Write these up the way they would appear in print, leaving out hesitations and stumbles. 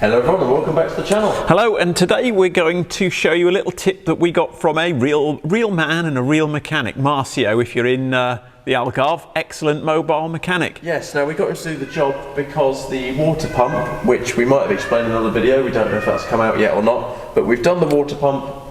Hello everyone and welcome back to the channel. Hello, and today we're going to show you a little tip that we got from a real man and a real mechanic, Marcio, if you're in the Algarve. Excellent mobile mechanic. Yes, now we got him to do the job because the water pump, which we might have explained in another video, we don't know if that's come out yet or not, but we've done the water pump.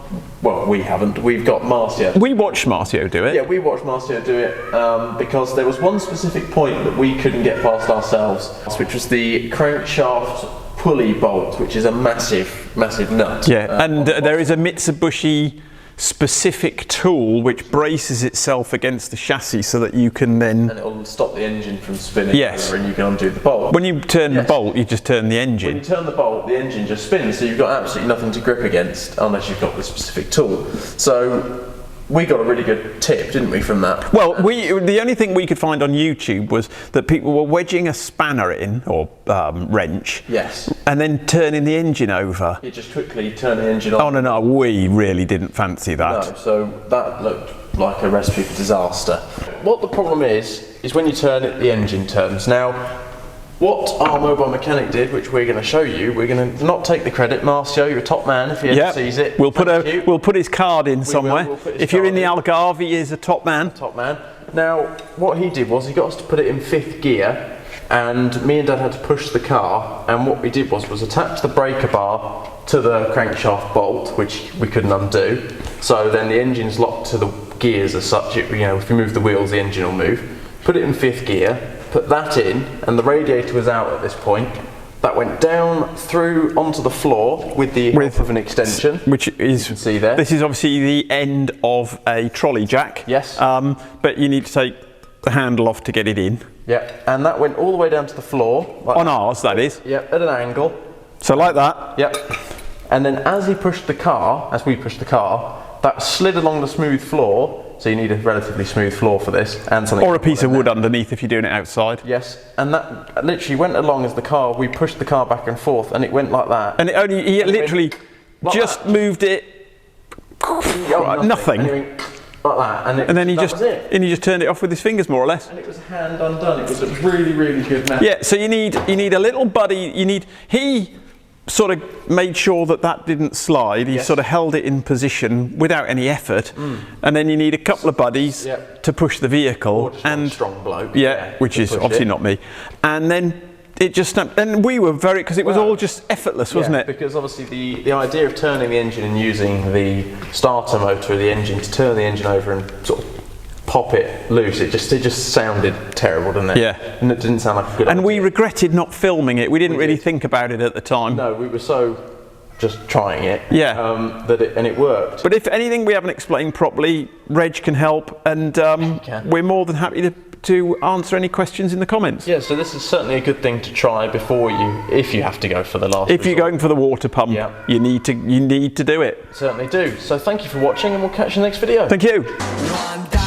Well, we haven't, we've got Marcio. We watched Marcio do it. Yeah, we watched Marcio do it because there was one specific point that we couldn't get past ourselves, which was the crankshaft pulley bolt, which is a massive nut. Yeah, and there is a Mitsubishi specific tool which braces itself against the chassis so that you can then... And it'll stop the engine from spinning. Yes. Over and you can undo the bolt. When you turn the bolt, you just turn the engine. When you turn the bolt, the engine just spins, so you've got absolutely nothing to grip against unless you've got the specific tool. So we got a really good tip, didn't we, from that? Well, the only thing we could find on YouTube was that people were wedging a spanner in, or wrench, yes, and then turning the engine over. You just quickly turn the engine on. Oh no, we really didn't fancy that. No, so that looked like a recipe for disaster. What the problem is when you turn it, the engine turns. Now, what our mobile mechanic did, which we're going to show you, we're going to not take the credit. Marcio, you're a top man if he ever sees it. We'll put his card in somewhere. If you're in the Algarve, he is a top man. Top man. Now, what he did was he got us to put it in 5th gear, and me and Dad had to push the car. And what we did was attach the breaker bar to the crankshaft bolt, which we couldn't undo. So then the engine's locked to the gears as such. If you move the wheels, the engine will move. Put it in 5th gear. Put that in, and the radiator was out at this point. That went down through onto the floor with the help of an extension, which is, you can see there. This is obviously the end of a trolley jack. Yes. But you need to take the handle off to get it in. Yeah, and that went all the way down to the floor. Like on ours, that is. Yeah, at an angle. So like that. Yep. And then as we pushed the car, that slid along the smooth floor. So you need a relatively smooth floor for this, and something. Or a piece of wood underneath if you're doing it outside. Yes, and that literally went along as we pushed the car back and forth, and it went like that. And he literally just moved it. Nothing. And he went like that, and then he just turned it off with his fingers, more or less. And it was hand undone. It was a really good method. Yeah. So you need a little buddy. He sort of made sure that didn't slide. He sort of held it in position without any effort, and then you need a couple of buddies to push the vehicle, or just a strong bloke. Which is obviously not me. And then it just snapped. And we were because it was all just effortless, wasn't it? Because obviously the idea of turning the engine and using the starter motor of the engine to turn the engine over and sort of pop it loose, it just sounded terrible, didn't it? Yeah. And it didn't sound like a good idea. And we regretted not filming it. We didn't really think about it at the time. No, we were so just trying it. Yeah. And it worked. But if anything we haven't explained properly, Reg can help, and we're more than happy to answer any questions in the comments. Yeah, so this is certainly a good thing to try if you have to go for the last If you're going for the water pump, you need to do it. Certainly do. So thank you for watching, and we'll catch you in the next video. Thank you.